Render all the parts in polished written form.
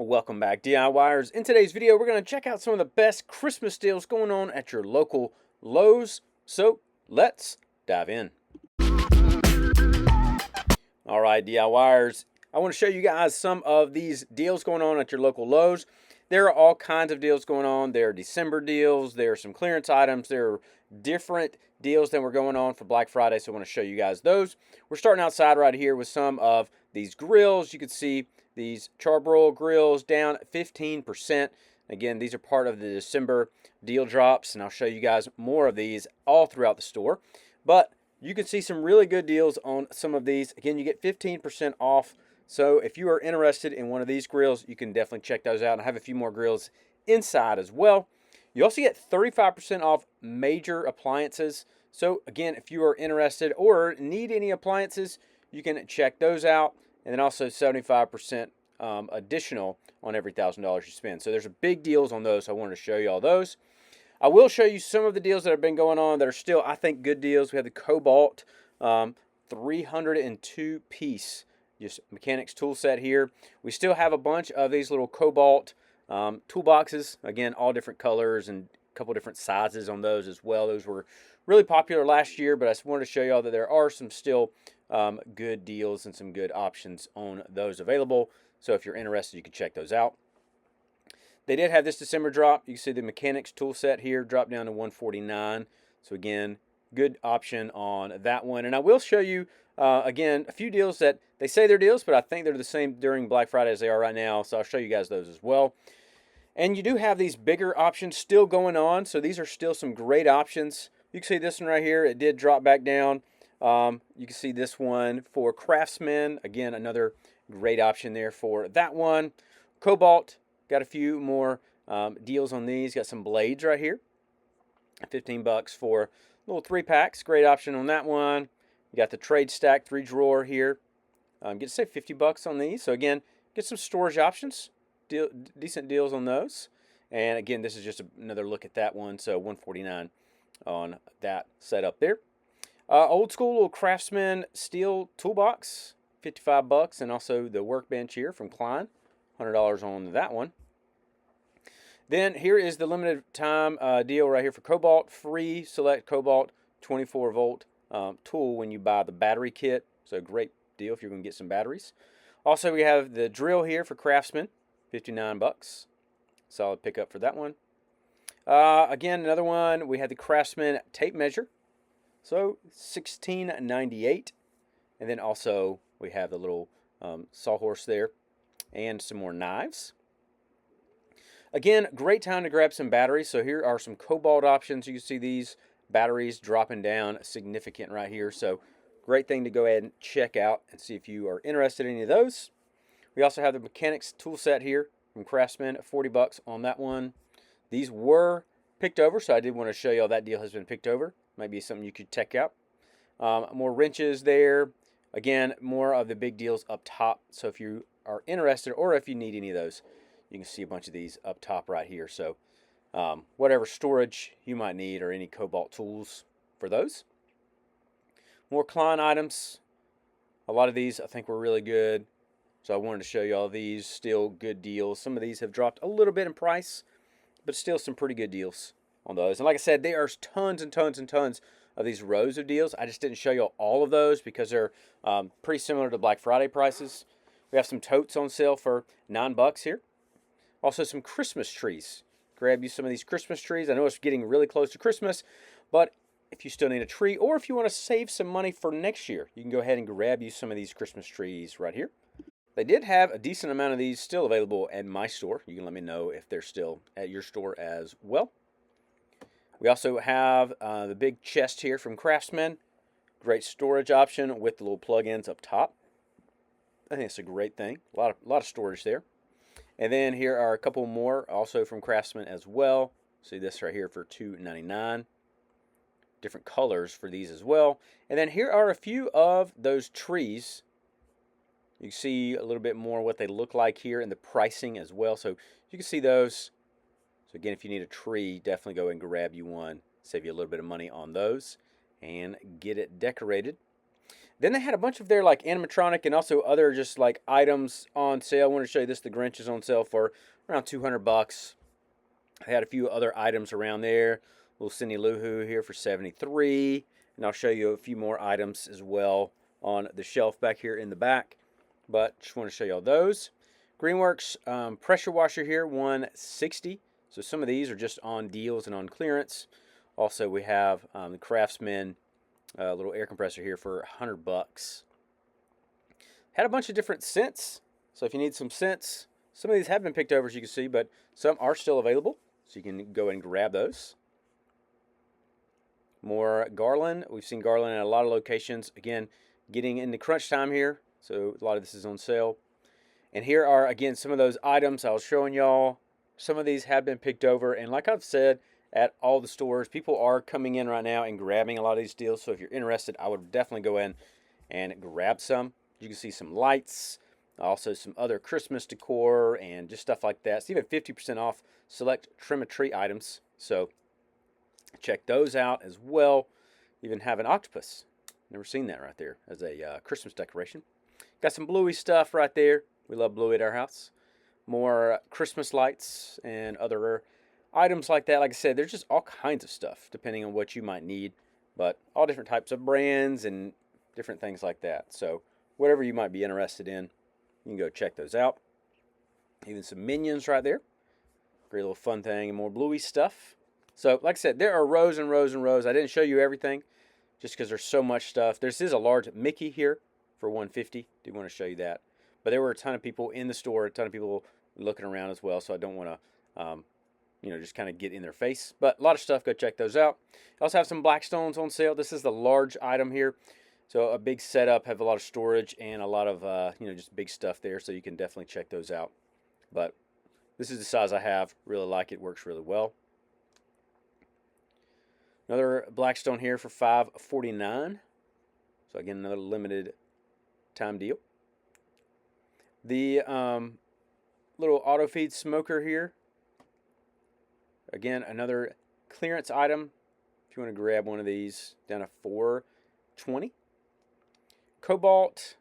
Well, welcome back, DIYers. In today's video, we're going to check out some of the best Christmas deals going on at your local Lowe's. So let's dive in. All right, DIYers, I want to show you guys some of these deals going on at your local Lowe's. There are all kinds of deals going on. There are December deals. There are some clearance items. There are different deals that were going on for Black Friday, so I want to show you guys those. We're starting outside right here with some of these grills. You can see these charbroil grills down 15%. Again, these are part of the December deal drops, and I'll show you guys more of these all throughout the store. But you can see some really good deals on some of these. Again, you get 15% off. So if you are interested in one of these grills, you can definitely check those out. And I have a few more grills inside as well. You also get 35% off major appliances. So again, if you are interested or need any appliances, you can check those out. And then also 75% additional on every $1,000 you spend. So there's big deals on those. So I wanted to show you all those. I will show you some of the deals that have been going on that are still, I think, good deals. We have the KOBALT 302 piece just mechanics tool set here. We still have a bunch of these little KOBALT toolboxes. Again, all different colors and a couple different sizes on those as well. Those were really popular last year, but I just wanted to show you all that there are some still good deals and some good options on those available. So if you're interested, you can check those out. They did have this December drop. You can see the mechanics tool set here drop down to $149. So again, good option on that one. And I will show you again a few deals that they say they're deals, but I think they're the same during Black Friday as they are right now. So I'll show you guys those as well. And you do have these bigger options still going on. So these are still some great options. You can see this one right here. It did drop back down. You can see this one for Craftsman. Again, another great option there for that one. KOBALT, got a few more deals on these. Got some blades right here. 15 bucks for little 3-packs. Great option on that one. You got the trade stack 3-drawer here. Get to save 50 bucks on these. So again, get some storage options. Decent deals on those. And again, this is just another look at that one. So $149 on that setup there. Old school little Craftsman steel toolbox, 55 bucks, and also the workbench here from Klein, $100 on that one. Then here is the limited time deal right here for KOBALT. Free select KOBALT 24 volt tool when you buy the battery kit. So great deal if you're going to get some batteries. Also, we have the drill here for Craftsman, 59 bucks. Solid pickup for that one. Again, another one, we had the Craftsman tape measure. So $16.98. And then also we have the little sawhorse there and some more knives. Again, great time to grab some batteries. So here are some KOBALT options. You can see these batteries dropping down significant right here. So great thing to go ahead and check out and see if you are interested in any of those. We also have the mechanics tool set here from Craftsman at 40 bucks on that one. These were picked over, so I did want to show you all that deal has been picked over. Might be something you could check out. More wrenches there. Again, more of the big deals up top. So if you are interested or if you need any of those, you can see a bunch of these up top right here. So whatever storage you might need or any KOBALT tools for those. More Klein items. A lot of these I think were really good. So I wanted to show you all these. Still good deals. Some of these have dropped a little bit in price, but still some pretty good deals on those. And like I said, there are tons and tons and tons of these rows of deals. I just didn't show you all of those because they're pretty similar to Black Friday prices. We have some totes on sale for $9 here. Also some Christmas trees. Grab you some of these Christmas trees. I know it's getting really close to Christmas, but if you still need a tree or if you want to save some money for next year, you can go ahead and grab you some of these Christmas trees right here. They did have a decent amount of these still available at my store. You can let me know if they're still at your store as well. We also have the big chest here from Craftsman. Great storage option with the little plug-ins up top. I think it's a great thing. A lot of storage there. And then here are a couple more also from Craftsman as well. See this right here for $2.99. Different colors for these as well. And then here are a few of those trees. You can see a little bit more what they look like here and the pricing as well. So you can see those. So again, if you need a tree, definitely go and grab you one. Save you a little bit of money on those and get it decorated. Then they had a bunch of their like animatronic and also other just like items on sale. I want to show you this. The Grinch is on sale for around 200 bucks. They had a few other items around there. Little Cindy Lou Who here for 73. And I'll show you a few more items as well on the shelf back here in the back. But just want to show you all those. Greenworks pressure washer here, 160. So some of these are just on deals and on clearance. Also, we have the Craftsman little air compressor here for 100 bucks. Had a bunch of different scents. So if you need some scents, some of these have been picked over as you can see, but some are still available. So you can go and grab those. More garland. We've seen garland at a lot of locations. Again, getting into crunch time here. So a lot of this is on sale. And here are, again, some of those items I was showing y'all. Some of these have been picked over. And like I've said, at all the stores, people are coming in right now and grabbing a lot of these deals. So if you're interested, I would definitely go in and grab some. You can see some lights, also some other Christmas decor and just stuff like that. It's even 50% off select trim a tree items. So check those out as well. Even have an octopus. Never seen that right there as a Christmas decoration. Got some bluey stuff right there. We love bluey at our house. More Christmas lights and other items like that. Like I said, there's just all kinds of stuff depending on what you might need. But all different types of brands and different things like that. So whatever you might be interested in, you can go check those out. Even some Minions right there. Great little fun thing and more bluey stuff. So like I said, there are rows and rows and rows. I didn't show you everything just because there's so much stuff. This is a large Mickey here for 150. Do want to show you that. But there were a ton of people in the store, a ton of people looking around as well. So I don't want to, just kind of get in their face. But a lot of stuff. Go check those out. I also have some Blackstones on sale. This is the large item here. So a big setup, have a lot of storage and a lot of, just big stuff there. So you can definitely check those out. But this is the size I have. Really like it. Works really well. Another Blackstone here for $5.49. So again, another limited time deal. The little auto feed smoker here. Again, another clearance item. If you want to grab one of these, down to $4.20. KOBALT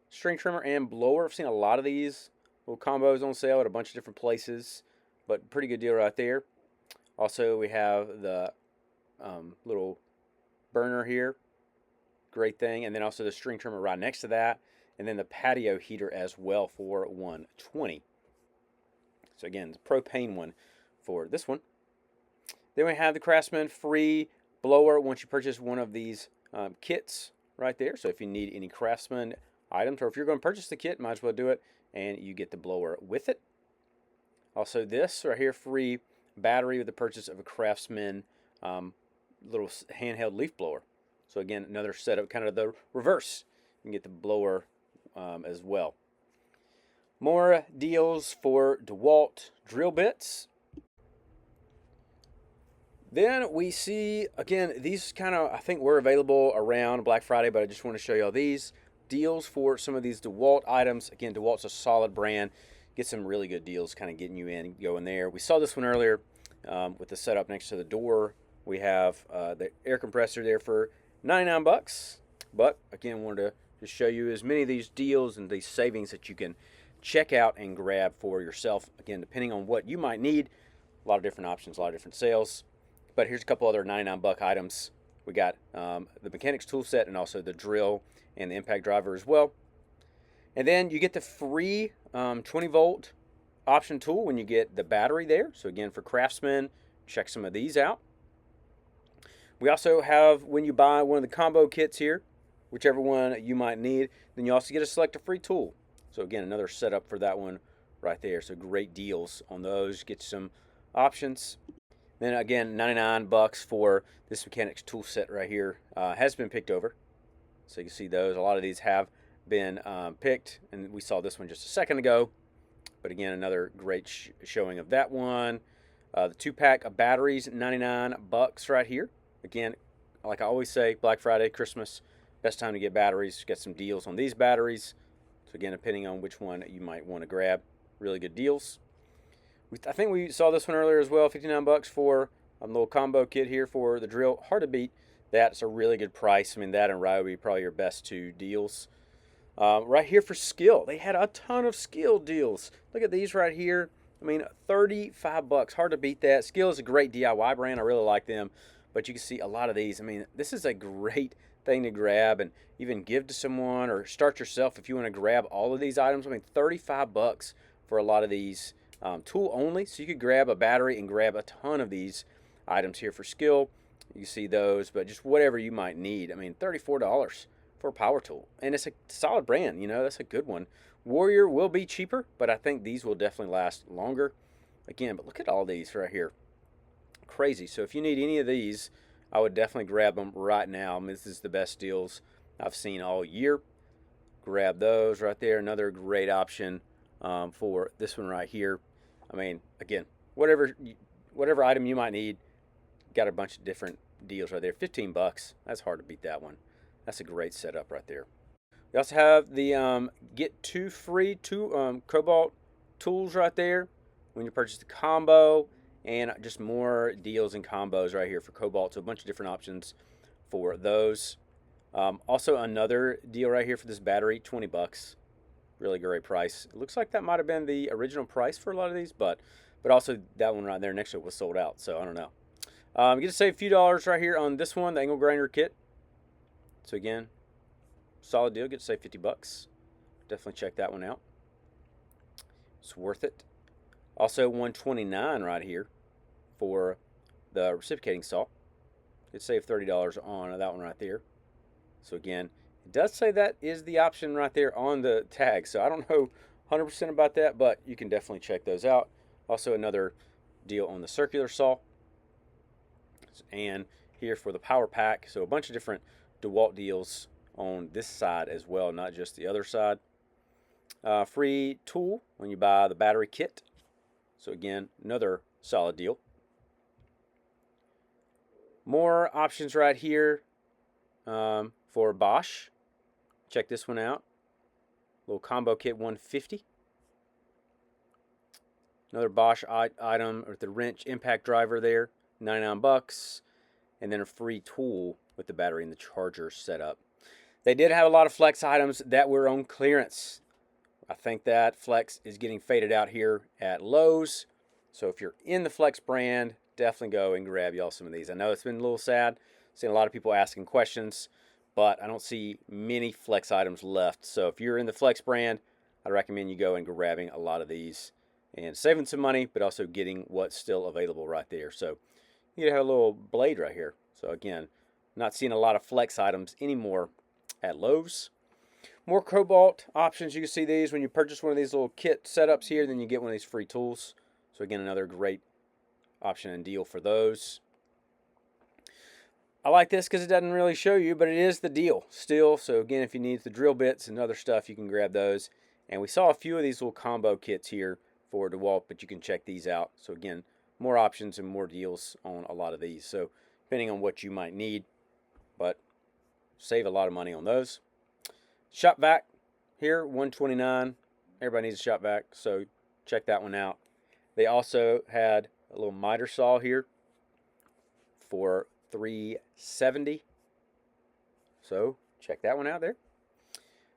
string trimmer and blower. I've seen a lot of these little combos on sale at a bunch of different places, but pretty good deal right there. Also, we have the little burner here. Great thing. And then also the string trimmer right next to that. And then the patio heater as well for $120. So again, the propane one for this one. Then we have the Craftsman free blower once you purchase one of these kits right there. So if you need any Craftsman items, or if you're going to purchase the kit, might as well do it, and you get the blower with it. Also this right here, free battery with the purchase of a Craftsman little handheld leaf blower. So again, another setup, kind of the reverse. You can get the blower as well. More deals for DeWalt drill bits. Then we see, again, these kind of, I think were available around Black Friday, but I just want to show you all these deals for some of these DeWalt items. Again, DeWalt's a solid brand. Get some really good deals, kind of getting you in, going there. We saw this one earlier with the setup next to the door. We have the air compressor there for 99 bucks. But again, wanted to just show you as many of these deals and these savings that you can check out and grab for yourself. Again, depending on what you might need, a lot of different options, a lot of different sales. But here's a couple other 99 buck items. We got the mechanics tool set and also the drill and the impact driver as well. And then you get the free 20 volt option tool when you get the battery there. So again, for Craftsman, check some of these out. We also have, when you buy one of the combo kits here, whichever one you might need, then you also get to select a free tool. So again, another setup for that one right there. So great deals on those. Get some options. Then again, 99 bucks for this mechanics tool set right here. Has been picked over. So you can see those. A lot of these have been picked, and we saw this one just a second ago. But again, another great showing of that one. The 2-pack of batteries, 99 bucks right here. Again, like I always say, Black Friday, Christmas, best time to get batteries. Get some deals on these batteries. So again, depending on which one you might want to grab, really good deals. I think we saw this one earlier as well, 59 bucks for a little combo kit here for the drill. Hard to beat That's a really good price. I mean, that and Ryobi probably your best two deals. Right here for SKIL, they had a ton of SKIL deals. Look at these right here. I mean, 35 bucks. Hard to beat that. SKIL is a great DIY brand. I really like them. But you can see a lot of these. I mean, this is a great thing to grab and even give to someone or start yourself if you want to grab all of these items. I mean, 35 bucks for a lot of these, tool only. So you could grab a battery and grab a ton of these items here for SKIL. You see those, but just whatever you might need. I mean, $34 for a power tool. And it's a solid brand, you know, that's a good one. Warrior will be cheaper, but I think these will definitely last longer. Again, but look at all these right here. Crazy. So if you need any of these, I would definitely grab them right now. I mean, this is the best deals I've seen all year. Grab those right there. Another great option for this one right here. I mean, again, whatever item you might need, got a bunch of different deals right there. 15 bucks. That's hard to beat that one. That's a great setup right there. We also have the get two free KOBALT tools right there when you purchase the combo, and just more deals and combos right here for KOBALT. So a bunch of different options for those. Also another deal right here for this battery, 20 bucks. Really great price. It looks like that might have been the original price for a lot of these, but also that one right there next to it was sold out, so I don't know. You get to save a few dollars right here on this one, the angle grinder kit. So again, solid deal. Get to save 50 bucks. Definitely check that one out. It's worth it. Also $129 right here for the reciprocating saw. Get to save $30 on that one right there. So again, it does say that is the option right there on the tag. So I don't know 100% about that, but you can definitely check those out. Also another deal on the circular saw. And here for the power pack. So a bunch of different DeWalt deals on this side as well, not just the other side. Free tool when you buy the battery kit. So again, another solid deal. More options right here for Bosch. Check this one out. Little combo kit, $150. Another Bosch item with the wrench impact driver there, 99 bucks. And then a free tool with the battery and the charger set up. They did have a lot of Flex items that were on clearance. I think that Flex is getting faded out here at Lowe's. So if you're in the Flex brand, definitely go and grab y'all some of these. I know it's been a little sad. Seen a lot of people asking questions, but I don't see many Flex items left. So if you're in the Flex brand, I recommend you go and grabbing a lot of these and saving some money, but also getting what's still available right there. So you have a little blade right here. So again, not seeing a lot of Flex items anymore at Lowe's. More KOBALT options. You can see these when you purchase one of these little kit setups here, then you get one of these free tools. So again, another great option and deal for those. I like this because it doesn't really show you, but it is the deal still. So again, if you need the drill bits and other stuff, you can grab those. And we saw a few of these little combo kits here for DeWalt, but you can check these out. So again, more options and more deals on a lot of these. So depending on what you might need, but save a lot of money on those. Shop vac here, $129. Everybody needs a shop vac, so check that one out. They also had a little miter saw here for $370. So check that one out there.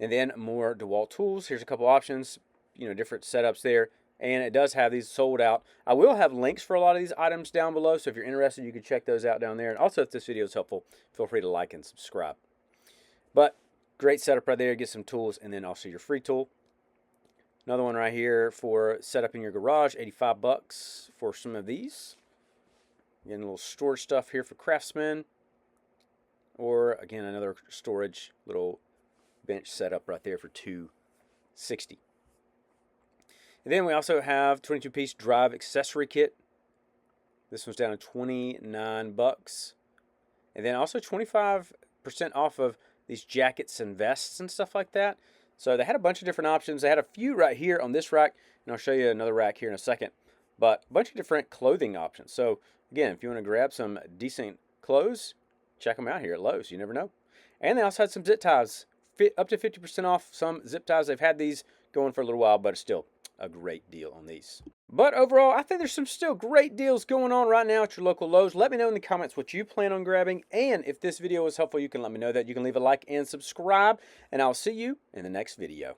And then more DeWalt tools. Here's a couple options, different setups there. And it does have these sold out. I will have links for a lot of these items down below, so if you're interested, you can check those out down there. And also, if this video is helpful, feel free to like and subscribe. But great setup right there. Get some tools, and then also your free tool. Another one right here for setup in your garage, 85 bucks for some of these. Again, a little storage stuff here for Craftsman. Or, again, another storage little bench setup right there for $260. And then we also have 22-piece drive accessory kit. This one's down to 29 bucks. And then also 25% off of these jackets and vests and stuff like that. So they had a bunch of different options. They had a few right here on this rack, and I'll show you another rack here in a second. But a bunch of different clothing options. So again, if you want to grab some decent clothes, check them out here at Lowe's. You never know. And they also had some zip ties, up to 50% off some zip ties. They've had these going for a little while, but it's still a great deal on these. But overall, I think there's some still great deals going on right now at your local Lowe's. Let me know in the comments what you plan on grabbing. And if this video was helpful, you can let me know that. You can leave a like and subscribe. And I'll see you in the next video.